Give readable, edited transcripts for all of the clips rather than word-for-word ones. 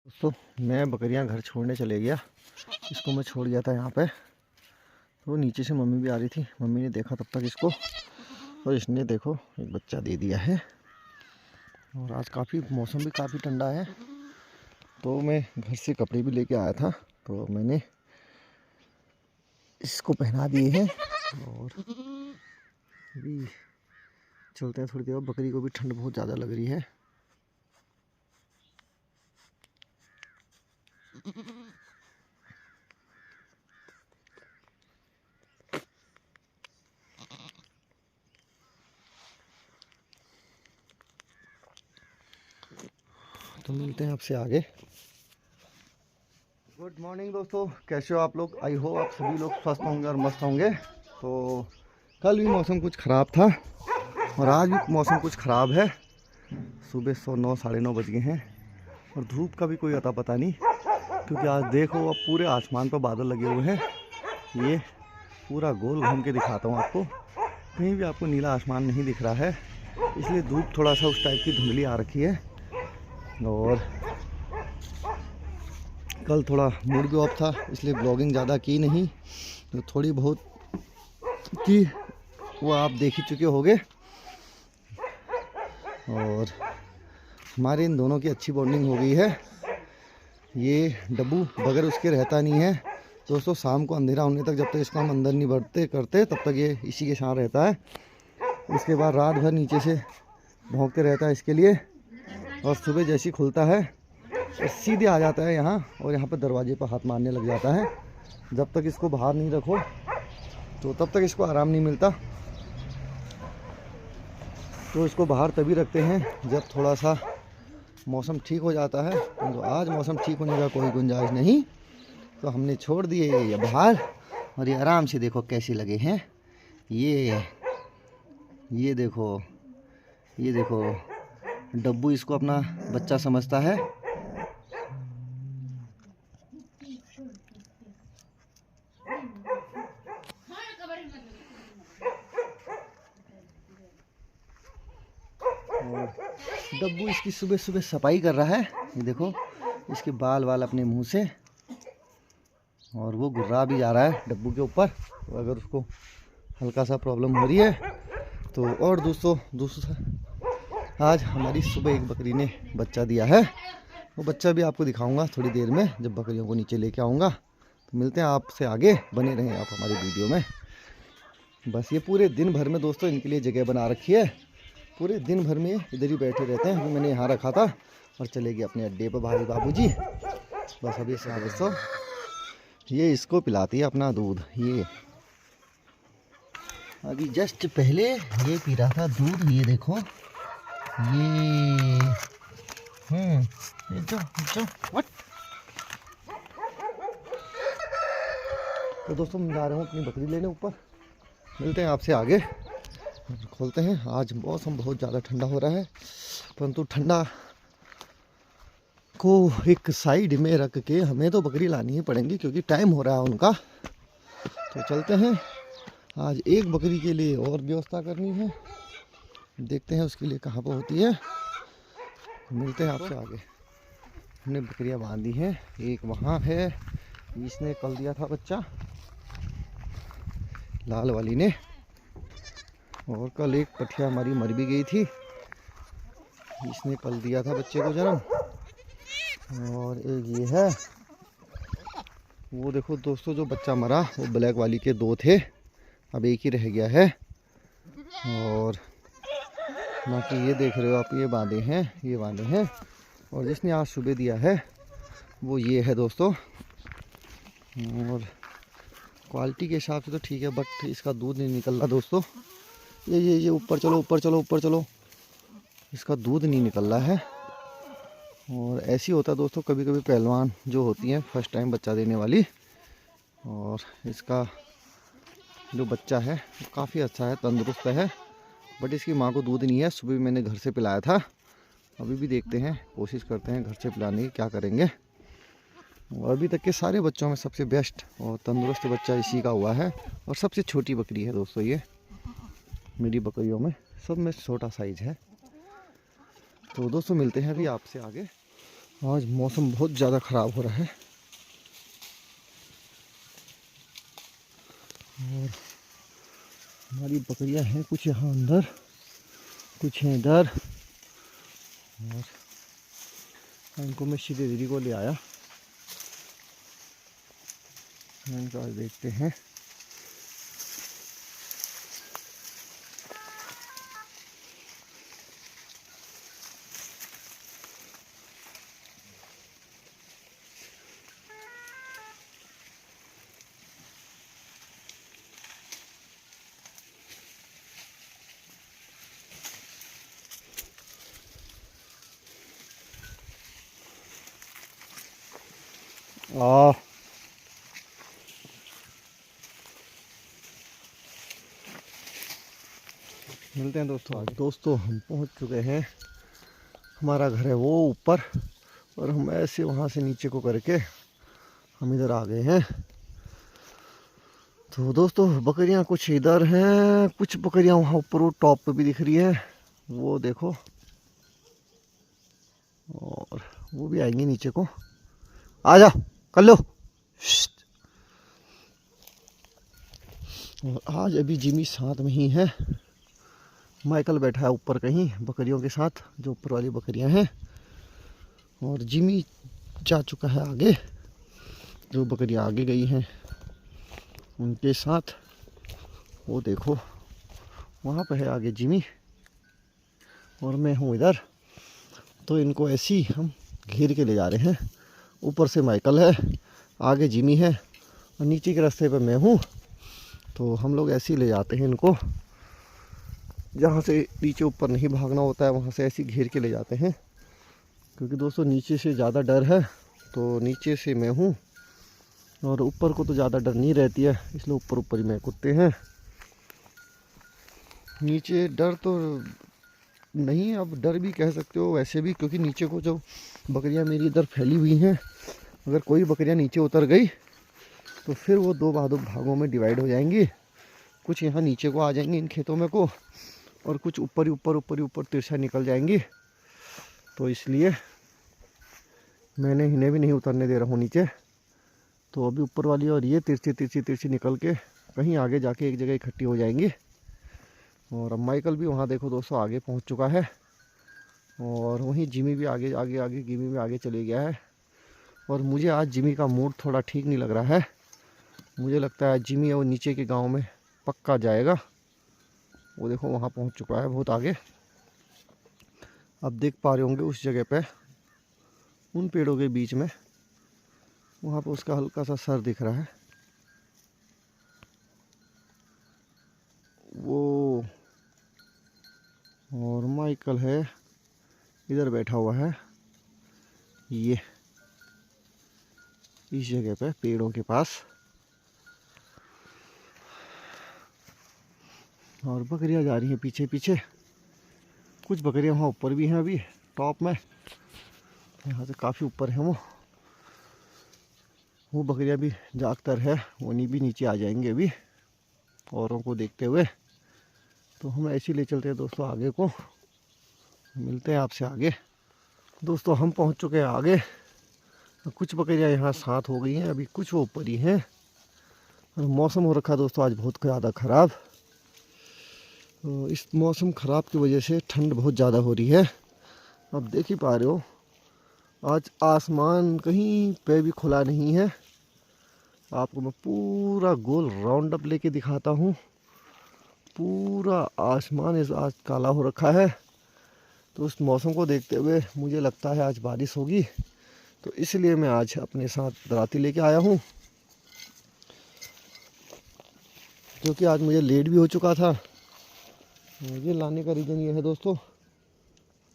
दोस्तों मैं बकरियां घर छोड़ने चले गया। इसको मैं छोड़ गया था यहाँ पे, तो नीचे से मम्मी भी आ रही थी। मम्मी ने देखा तब तक इसको, और इसने देखो एक बच्चा दे दिया है। और आज काफ़ी मौसम भी काफ़ी ठंडा है, तो मैं घर से कपड़े भी लेके आया था, तो मैंने इसको पहना दिए हैं। और अभी चलते हैं थोड़ी देर। बकरी को भी ठंड बहुत ज़्यादा लग रही है। तो मिलते हैं आपसे आगे। गुड मॉर्निंग दोस्तों, कैसे हो आप लोग? आई होप आप सभी लोग स्वस्थ होंगे और मस्त होंगे। तो कल भी मौसम कुछ ख़राब था और आज भी मौसम कुछ ख़राब है। सुबह 9 साढ़े 9 बज गए हैं और धूप का भी कोई अता पता नहीं, क्योंकि आज देखो अब पूरे आसमान पर बादल लगे हुए हैं। ये पूरा गोल घूम के दिखाता हूँ आपको, कहीं भी आपको नीला आसमान नहीं दिख रहा है, इसलिए धूप थोड़ा सा उस टाइप की धुंधली आ रखी है। और कल थोड़ा मूड भी ऑफ था, इसलिए ब्लॉगिंग ज़्यादा की नहीं, तो थोड़ी बहुत की वो आप देख ही चुके होंगे। और हमारे इन दोनों की अच्छी बॉन्डिंग हो गई है। ये डब्बू बगैर उसके रहता नहीं है दोस्तों। शाम को अंधेरा होने तक जब तक इसको हम अंदर नहीं बढ़ते करते, तब तक ये इसी के साथ रहता है। उसके बाद रात भर नीचे से भौंकते रहता है इसके लिए, और सुबह जैसे ही खुलता है तो सीधे आ जाता है यहाँ, और यहाँ पर दरवाजे पर हाथ मारने लग जाता है। जब तक इसको बाहर नहीं रखो तो तब तक इसको आराम नहीं मिलता। तो इसको बाहर तभी रखते हैं जब थोड़ा सा मौसम ठीक हो जाता है। तो आज मौसम ठीक होने का कोई गुंजाइश नहीं, तो हमने छोड़ दिए ये बाहर। और ये आराम से देखो कैसे लगे हैं। ये देखो, ये देखो, डब्बू इसको अपना बच्चा समझता है। और डब्बू इसकी सुबह सुबह सफाई कर रहा है। ये देखो इसके बाल अपने मुंह से, और वो गुर्रा भी जा रहा है डब्बू के ऊपर। तो अगर उसको हल्का सा प्रॉब्लम हो रही है तो। और दोस्तों आज हमारी सुबह एक बकरी ने बच्चा दिया है। वो बच्चा भी आपको दिखाऊंगा थोड़ी देर में, जब बकरियों को नीचे लेके आऊँगा। तो मिलते हैं आपसे आगे, बने रहें आप हमारी वीडियो में। बस ये पूरे दिन भर में दोस्तों इनके लिए जगह बना रखी है। पूरे दिन भर में इधर ही बैठे रहते हैं। मैंने यहाँ रखा था और चले गए अपने अड्डे पर भाई बाबूजी। बस अभी से दोस्तों ये इसको पिलाती है अपना दूध। ये अभी जस्ट पहले ये पी रहा था दूध। ये देखो ये जो व्हाट। तो दोस्तों मैं जा रहा हूँ अपनी बकरी लेने ऊपर। मिलते हैं आपसे आगे, खोलते हैं। आज मौसम बहुत ज़्यादा ठंडा हो रहा है, परंतु ठंडा को एक साइड में रख के हमें तो बकरी लानी ही पड़ेगी, क्योंकि टाइम हो रहा है उनका। तो चलते हैं। आज एक बकरी के लिए और व्यवस्था करनी है, देखते हैं उसके लिए कहाँ पर होती है। मिलते हैं आपसे आगे। हमने बकरियां बांधी हैं, एक वहाँ है, इसने कल दिया था बच्चा लाल वाली ने, और कल एक पठिया हमारी मर भी गई थी, इसने कल दिया था बच्चे को जन्म। और एक ये है, वो देखो दोस्तों जो बच्चा मरा वो ब्लैक वाली के 2 थे, अब एक ही रह गया है। और बाकी ये देख रहे हो आप, ये बांधे हैं, ये बांधे हैं। और जिसने आज सुबह दिया है वो ये है दोस्तों। और क्वालिटी के हिसाब से तो ठीक है, बट इसका दूध नहीं निकल रहा दोस्तों। ये ऊपर चलो, ऊपर चलो, ऊपर चलो। इसका दूध नहीं निकल रहा है। और ऐसे ही होता है दोस्तों, कभी कभी पहलवान जो होती हैं फर्स्ट टाइम बच्चा देने वाली, और इसका जो बच्चा है वो काफ़ी अच्छा है, तंदुरुस्त है, बट इसकी माँ को दूध नहीं है। सुबह भी मैंने घर से पिलाया था, अभी भी देखते हैं, कोशिश करते हैं घर से पिलाने की, क्या करेंगे। और अभी तक के सारे बच्चों में सबसे बेस्ट और तंदुरुस्त बच्चा इसी का हुआ है, और सबसे छोटी बकरी है दोस्तों ये। मेरी बकरियों में सब में छोटा साइज है। तो दोस्तों मिलते हैं अभी आपसे आगे। आज मौसम बहुत ज़्यादा ख़राब हो रहा है और हमारी बकरियां हैं कुछ यहाँ अंदर, कुछ हैं इधर। और इनको मैं सीधे दीदी को ले आया, इनका आज देखते हैं। मिलते हैं दोस्तों आज। दोस्तों हम पहुंच चुके हैं, हमारा घर है वो ऊपर और हम ऐसे वहां से नीचे को करके हम इधर आ गए हैं। तो दोस्तों बकरियां कुछ इधर हैं, कुछ बकरियां वहां ऊपर वो टॉप पे भी दिख रही है, वो देखो, और वो भी आएंगी नीचे को। आ जाओ कर लो। और आज अभी जिमी साथ में ही है, माइकल बैठा है ऊपर कहीं बकरियों के साथ, जो ऊपर वाली बकरियां हैं, और जिमी जा चुका है आगे, जो बकरियां आगे गई हैं उनके साथ। वो देखो वहाँ पे है आगे जिमी और मैं हूँ इधर। तो इनको ऐसे ही हम घेर के ले जा रहे हैं। ऊपर से माइकल है, आगे जिमी है और नीचे के रास्ते पे मैं हूँ। तो हम लोग ऐसे ही ले जाते हैं इनको, जहाँ से नीचे ऊपर नहीं भागना होता है वहाँ से ऐसे ही घेर के ले जाते हैं। क्योंकि दोस्तों नीचे से ज़्यादा डर है, तो नीचे से मैं हूँ और ऊपर को तो ज़्यादा डर नहीं रहती है, इसलिए ऊपर ऊपर ही मैं कुत्ते हैं। नीचे डर तो नहीं, अब डर भी कह सकते हो वैसे भी, क्योंकि नीचे को जो बकरियां मेरी इधर फैली हुई हैं, अगर कोई बकरियां नीचे उतर गई तो फिर वो दो भागों में डिवाइड हो जाएंगी। कुछ यहाँ नीचे को आ जाएंगी इन खेतों में को, और कुछ ऊपर ही ऊपर तिरछा निकल जाएंगी। तो इसलिए मैंने इन्हें भी नहीं उतरने दे रहा हूँ नीचे। तो अभी ऊपर वाली और ये तिरछी निकल के कहीं आगे जाके एक जगह इकट्ठी हो जाएंगी। और अब माइकल भी वहाँ देखो दोस्तों आगे पहुँच चुका है, और वहीं जिमी भी आगे जिमी भी आगे चले गया है। और मुझे आज जिमी का मूड थोड़ा ठीक नहीं लग रहा है, मुझे लगता है जिमी वो नीचे के गांव में पक्का जाएगा। वो देखो वहाँ पहुँच चुका है बहुत आगे, अब देख पा रहे होंगे उस जगह पे, उन पेड़ों के बीच में, वहाँ पे उसका हल्का सा सर दिख रहा है। वो और माइकल है इधर बैठा हुआ है, ये इस जगह पे पेड़ों के पास। और बकरियां जा रही हैं पीछे पीछे, कुछ बकरियां वहाँ ऊपर भी हैं अभी टॉप में, यहाँ से काफ़ी ऊपर है वो बकरियां भी जागतर है, वो नहीं भी नीचे आ जाएंगे अभी औरों को देखते हुए। तो हम ऐसे ही ले चलते हैं दोस्तों आगे को, मिलते हैं आपसे आगे। दोस्तों हम पहुंच चुके हैं आगे, कुछ बकरियां यहाँ साथ हो गई हैं, अभी कुछ वो ऊपर ही हैं। और मौसम हो रखा है दोस्तों आज बहुत ज़्यादा ख़राब, तो इस मौसम ख़राब की वजह से ठंड बहुत ज़्यादा हो रही है। अब देख ही पा रहे हो आज आसमान कहीं पे भी खुला नहीं है। आपको मैं पूरा गोल राउंड अप लेके दिखाता हूँ, पूरा आसमान इस आज काला हो रखा है। तो उस मौसम को देखते हुए मुझे लगता है आज बारिश होगी, तो इसलिए मैं आज अपने साथ दराती लेके आया हूँ, क्योंकि आज मुझे लेट भी हो चुका था। मुझे लाने का रीज़न ये है दोस्तों,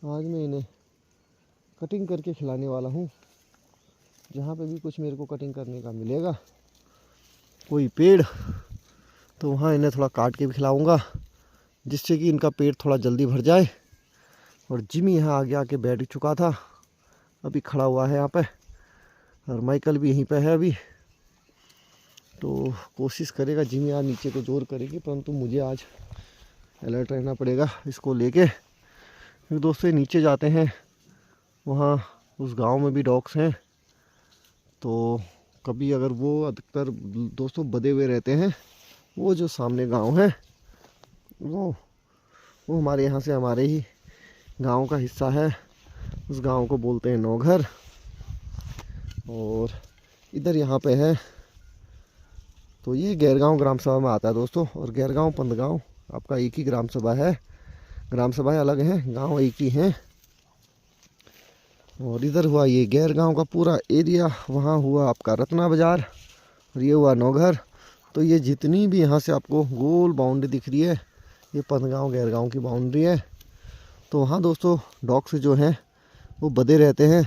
आज मैं इन्हें कटिंग करके खिलाने वाला हूँ। जहाँ पे भी कुछ मेरे को कटिंग करने का मिलेगा, कोई पेड़, तो वहाँ इन्हें थोड़ा काट के भी खिलाऊँगा, जिससे कि इनका पेट थोड़ा जल्दी भर जाए। और जिमी यहाँ आगे आके बैठ चुका था, अभी खड़ा हुआ है यहाँ पे, और माइकल भी यहीं पे है अभी। तो कोशिश करेगा जिमी आज नीचे को जोर करेगी, परंतु मुझे आज अलर्ट रहना पड़ेगा इसको लेके। फिर दोस्तों नीचे जाते हैं, वहाँ उस गांव में भी डॉग्स हैं। तो कभी अगर वो अधिकतर दोस्तों बधे हुए रहते हैं। वो जो सामने गांव है वो हमारे यहाँ से हमारे ही गांव का हिस्सा है। उस गांव को बोलते हैं नौघर। और इधर यहाँ पे है, तो ये गैरगांव ग्राम सभा में आता है दोस्तों। और गैरगांव पंदगांव आपका एक ही ग्राम सभा है, ग्राम सभाएं अलग हैं, गांव एक ही हैं। और इधर हुआ ये गैरगांव का पूरा एरिया, वहाँ हुआ आपका रत्ना बाजार और ये हुआ नौघर। तो ये जितनी भी यहाँ से आपको गोल बाउंड्री दिख रही है, ये पंदगांव गैरगांव की बाउंड्री है। तो वहाँ दोस्तों डॉग्स जो हैं वो बधे रहते हैं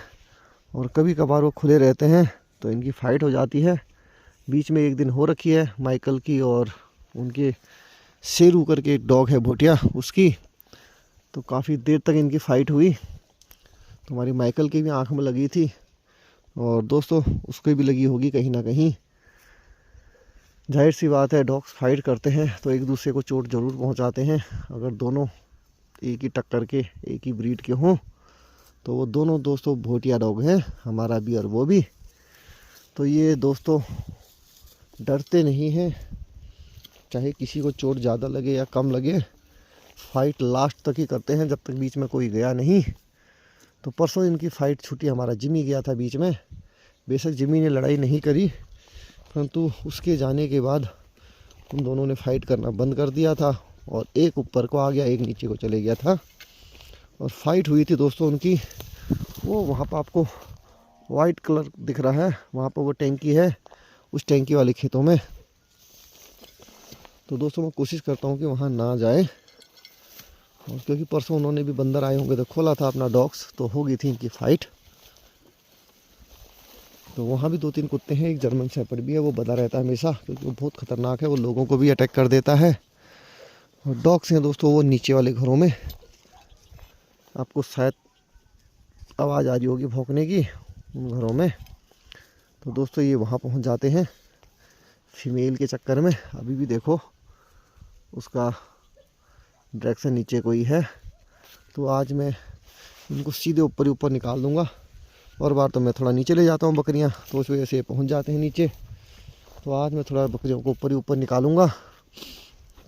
और कभी कभार वो खुले रहते हैं, तो इनकी फ़ाइट हो जाती है। बीच में एक दिन हो रखी है माइकल की और उनके शेरू करके एक डॉग है भोटिया उसकी, तो काफ़ी देर तक इनकी फ़ाइट हुई। तो हमारी माइकल की भी आँख में लगी थी और दोस्तों उसको भी लगी होगी कहीं ना कहीं। जाहिर सी बात है, डॉग्स फाइट करते हैं तो एक दूसरे को चोट ज़रूर पहुंचाते हैं। अगर दोनों एक ही टक्कर के एक ही ब्रीड के हों तो वो दोनों दोस्तों भोटिया डॉग हैं, हमारा भी और वो भी। तो ये दोस्तों डरते नहीं हैं, चाहे किसी को चोट ज़्यादा लगे या कम लगे, फाइट लास्ट तक ही करते हैं जब तक बीच में कोई गया नहीं। तो परसों इनकी फ़ाइट छुट्टी, हमारा जिमी गया था बीच में। बेशक जिमी ने लड़ाई नहीं करी, परंतु उसके जाने के बाद उन दोनों ने फ़ाइट करना बंद कर दिया था और एक ऊपर को आ गया, एक नीचे को चले गया था। और फाइट हुई थी दोस्तों उनकी। वो वहाँ पर आपको वाइट कलर दिख रहा है, वहाँ पर वो टैंकी है, उस टैंकी वाले खेतों में। तो दोस्तों मैं कोशिश करता हूँ कि वहाँ ना जाए, और क्योंकि परसों उन्होंने भी बंदर आए होंगे तो खोला था अपना डॉग्स, तो हो गई थी इनकी फ़ाइट। तो वहाँ भी 2-3 कुत्ते हैं, एक जर्मन शेफर्ड भी है, वो बधा रहता है हमेशा क्योंकि वो बहुत ख़तरनाक है, वो लोगों को भी अटैक कर देता है। और डॉग्स हैं दोस्तों वो नीचे वाले घरों में, आपको शायद आवाज़ आ रही होगी भौंकने की उन घरों में। तो दोस्तों ये वहाँ पहुँच जाते हैं फीमेल के चक्कर में। अभी भी देखो उसका डायरेक्शन नीचे कोई है, तो आज मैं इनको सीधे ऊपर ही ऊपर निकाल दूंगा। और बार तो मैं थोड़ा नीचे ले जाता हूँ बकरियाँ, तो उस वजह से पहुँच जाते हैं नीचे। तो आज मैं थोड़ा बकरियों को ऊपर ही ऊपर निकालूंगा,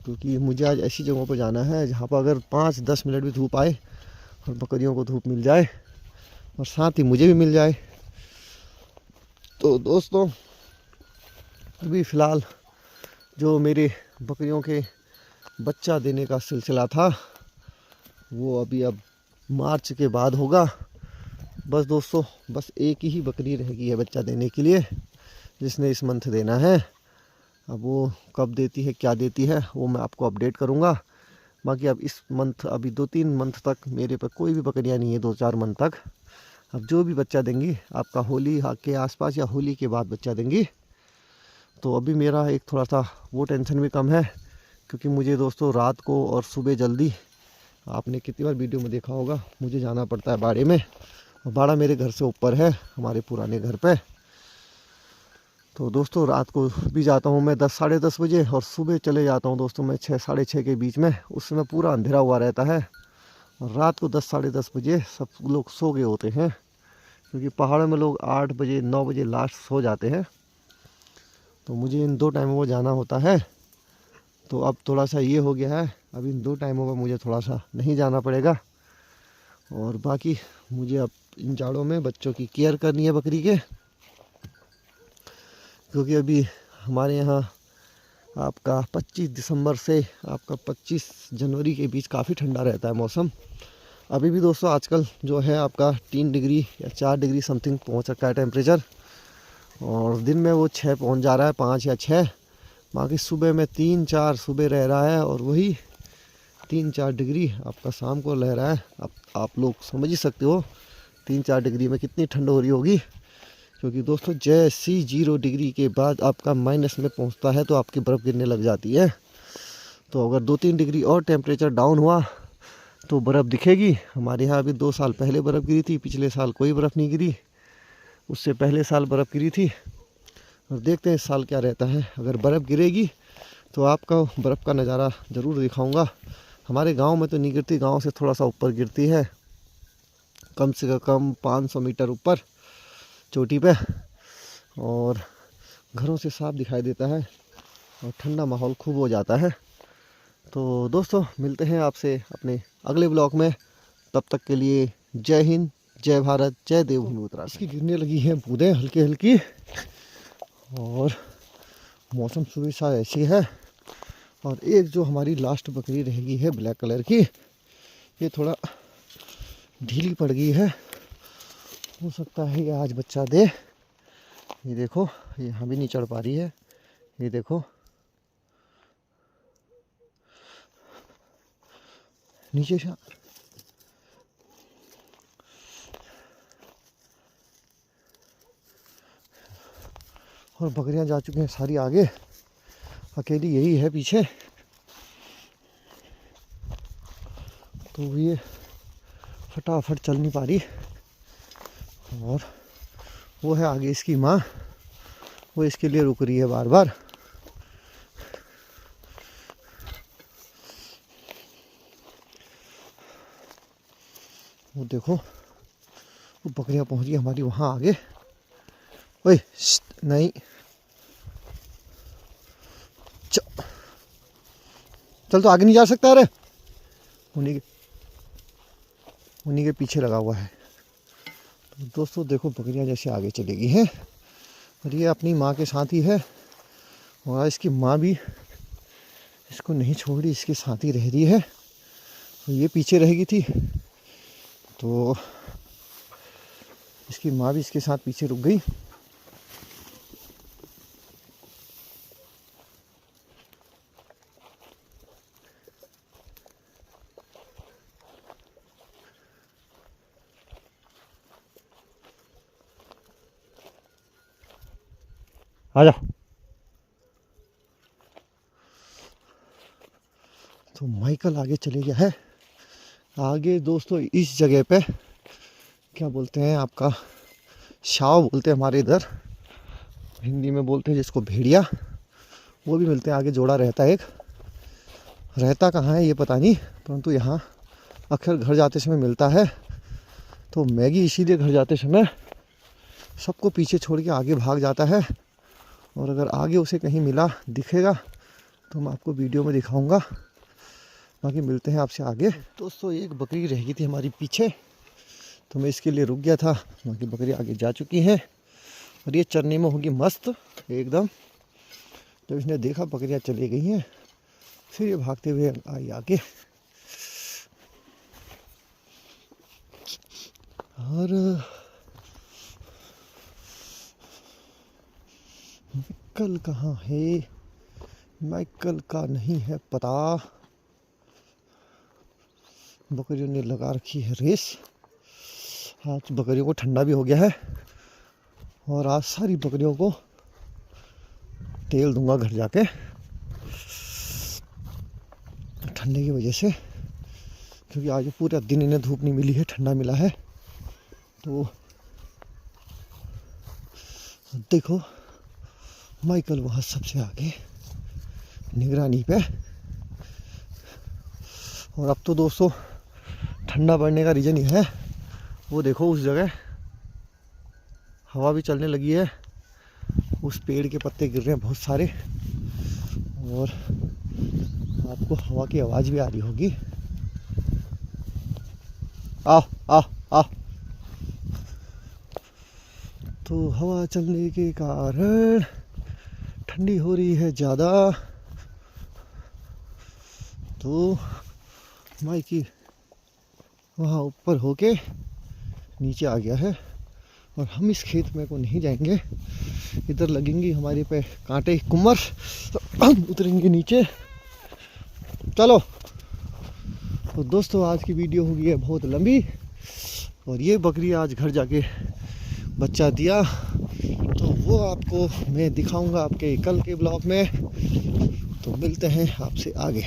क्योंकि मुझे आज ऐसी जगहों पर जाना है जहाँ पर अगर 5-10 मिनट भी धूप आए और बकरियों को धूप मिल जाए और साथ ही मुझे भी मिल जाए। तो दोस्तों अभी फ़िलहाल जो मेरे बकरियों के बच्चा देने का सिलसिला था वो अभी अब मार्च के बाद होगा। बस दोस्तों बस एक ही बकरी रह गई है बच्चा देने के लिए, जिसने इस मंथ देना है। अब वो कब देती है क्या देती है वो मैं आपको अपडेट करूँगा। बाकी अब इस मंथ अभी 2-3 मंथ तक मेरे पर कोई भी बकरियाँ नहीं है, 2-4 मंथ तक। अब जो भी बच्चा देंगी आपका होली के आसपास या होली के बाद बच्चा देंगी। तो अभी मेरा एक थोड़ा सा वो टेंशन भी कम है, क्योंकि मुझे दोस्तों रात को और सुबह जल्दी, आपने कितनी बार वीडियो में देखा होगा, मुझे जाना पड़ता है बाड़े में। और बाड़ा मेरे घर से ऊपर है, हमारे पुराने घर पे। तो दोस्तों रात को भी जाता हूँ मैं 10-साढ़े 10 बजे, और सुबह चले जाता हूँ दोस्तों मैं 6-साढ़े 6 के बीच में। उस समय पूरा अंधेरा हुआ रहता है और रात को 10-साढ़े 10 बजे सब लोग सो गए होते हैं, क्योंकि पहाड़ों में लोग 8 बजे 9 बजे लास्ट सो जाते हैं। तो मुझे इन 2 टाइमों में जाना होता है। तो अब थोड़ा सा ये हो गया है, अब इन 2 टाइमों में मुझे थोड़ा सा नहीं जाना पड़ेगा। और बाकी मुझे अब इन जाड़ों में बच्चों की केयर करनी है बकरी के, क्योंकि अभी हमारे यहाँ आपका 25 दिसंबर से आपका 25 जनवरी के बीच काफ़ी ठंडा रहता है मौसम। अभी भी दोस्तों आजकल जो है आपका 3 डिग्री या 4 डिग्री समथिंग पहुँच रखा है टेम्परेचर, और दिन में वो 6 पहुँच जा रहा है, 5 या 6। बाकी सुबह में 3-4 सुबह रह रहा है, और वही 3-4 डिग्री आपका शाम को रह रहा है। अब आप लोग समझ ही सकते हो 3-4 डिग्री में कितनी ठंड हो रही होगी। क्योंकि दोस्तों जैसे 0 डिग्री के बाद आपका माइनस में पहुंचता है तो आपकी बर्फ़ गिरने लग जाती है। तो अगर 2-3 डिग्री और टेम्परेचर डाउन हुआ तो बर्फ़ दिखेगी। हमारे यहाँ अभी 2 साल पहले बर्फ़ गिरी थी, पिछले साल कोई बर्फ़ नहीं गिरी, उससे पहले साल बर्फ़ गिरी थी। और देखते हैं इस साल क्या रहता है। अगर बर्फ़ गिरेगी तो आपका बर्फ़ का नज़ारा ज़रूर दिखाऊँगा। हमारे गाँव में तो नहीं गिरती, गाँव से थोड़ा सा ऊपर गिरती है। कम से कम 500 मीटर ऊपर चोटी पे, और घरों से साफ दिखाई देता है और ठंडा माहौल खूब हो जाता है। तो दोस्तों मिलते हैं आपसे अपने अगले ब्लॉग में, तब तक के लिए जय हिंद, जय भारत, जय देवभूमि उत्तराखंड। इसकी गिरने लगी हैं बूंदें हल्की हल्की, और मौसम सुबह सा ऐसी है। और एक जो हमारी लास्ट बकरी रहेगी है ब्लैक कलर की, ये थोड़ा ढीली पड़ गई है, हो सकता है ये आज बच्चा दे। ये देखो ये यहाँ भी नहीं चढ़ पा रही है, ये देखो नीचे से। और बकरियां जा चुकी हैं सारी आगे, अकेली यही है पीछे। तो ये फटाफट चल नहीं पा रही, और वो है आगे इसकी माँ, वो इसके लिए रुक रही है बार बार। वो देखो वो बकरियां पहुंच गई हमारी वहां आगे। ओए नहीं, चल तो आगे नहीं जा सकता। अरे उन्हीं के पीछे लगा हुआ है। तो दोस्तों देखो बकरियां जैसे आगे चलेगी हैं, और ये अपनी माँ के साथ ही है, और इसकी माँ भी इसको नहीं छोड़ रही, इसके साथ ही रह रही है। तो ये पीछे रहेगी थी, तो इसकी माँ भी इसके साथ पीछे रुक गई। आ जाओ। तो माइकल आगे चले गया है। आगे दोस्तों इस जगह पे क्या बोलते हैं, आपका शाव बोलते हैं हमारे इधर, हिंदी में बोलते हैं जिसको भेड़िया, वो भी मिलते हैं। आगे जोड़ा रहता है, एक रहता कहाँ है ये पता नहीं, परंतु यहाँ अक्सर घर जाते समय मिलता है। तो मैगी इसीलिए घर जाते समय सबको पीछे छोड़ के आगे भाग जाता है, और अगर आगे उसे कहीं मिला दिखेगा तो मैं आपको वीडियो में दिखाऊंगा। बाकी मिलते हैं आपसे आगे। दोस्तों एक बकरी रह गई थी हमारी पीछे, तो मैं इसके लिए रुक गया था। बाकी बकरी आगे जा चुकी हैं, और ये चरने में होगी मस्त एकदम। जब इसने देखा बकरियां चली गई हैं, फिर ये भागते हुए आई आगे। और माइकल कहाँ है, माइकल का नहीं है पता। बकरियों ने लगा रखी है रेस। आज बकरियों को ठंडा भी हो गया है, और आज सारी बकरियों को तेल दूंगा घर जाके, ठंडे की वजह से, क्योंकि आज पूरा दिन इन्हें धूप नहीं मिली है, ठंडा मिला है। तो देखो माइकल वहाँ सबसे आगे निगरानी पे। और अब तो दोस्तों ठंडा पड़ने का रीज़न ही है, वो देखो उस जगह हवा भी चलने लगी है, उस पेड़ के पत्ते गिर रहे हैं बहुत सारे, और आपको हवा की आवाज़ भी आ रही होगी। आओ आओ आओ। तो हवा चलने के कारण ठंडी हो रही है ज़्यादा। तो माइकी वहाँ ऊपर होके नीचे आ गया है, और हम इस खेत में को नहीं जाएंगे। इधर लगेंगी हमारे पे कांटे कुम्मर, तो हम उतरेंगे नीचे। चलो तो दोस्तों आज की वीडियो होगी है बहुत लंबी, और ये बकरी आज घर जाके बच्चा दिया, तो वो आपको मैं दिखाऊंगा आपके कल के ब्लॉग में। तो मिलते हैं आपसे आगे।